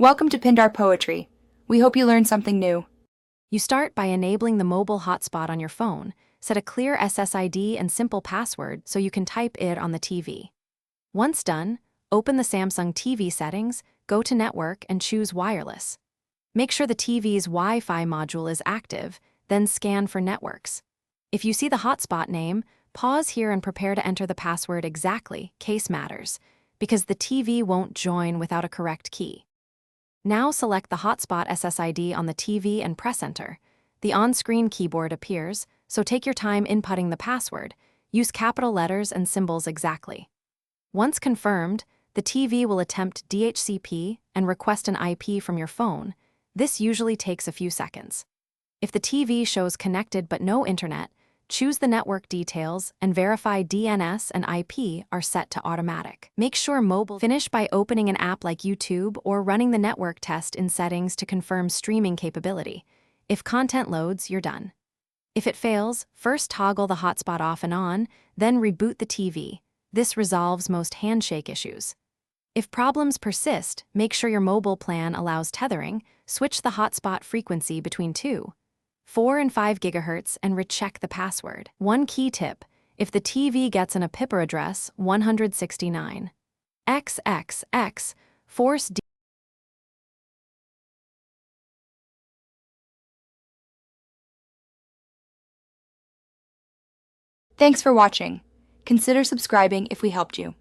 Welcome to Pindar Poetry. We hope you learned something new. You start by enabling the mobile hotspot on your phone. Set a clear SSID and simple password so you can type it on the TV. Once done, open the Samsung TV settings, go to Network and choose Wireless. Make sure the TV's Wi-Fi module is active, then scan for networks. If you see the hotspot name, pause here and prepare to enter the password exactly, case matters, because the TV won't join without a correct key. Now select the hotspot SSID on the TV and press Enter. The on-screen keyboard appears, so take your time inputting the password. Use capital letters and symbols exactly. Once confirmed, the TV will attempt DHCP and request an IP from your phone. This usually takes a few seconds. If the TV shows connected but no internet, choose the network details and verify DNS and IP are set to automatic. Make sure mobile. Finish by opening an app like YouTube or running the network test in settings to confirm streaming capability. If content loads, you're done. If it fails, first toggle the hotspot off and on, then reboot the TV. This resolves most handshake issues. If problems persist, make sure your mobile plan allows tethering. Switch the hotspot frequency between 2, 4 and 5 GHz and recheck the password. One key tip: if the TV gets an IP address 169.xxx, force D. Thanks for watching. Consider subscribing if we helped you.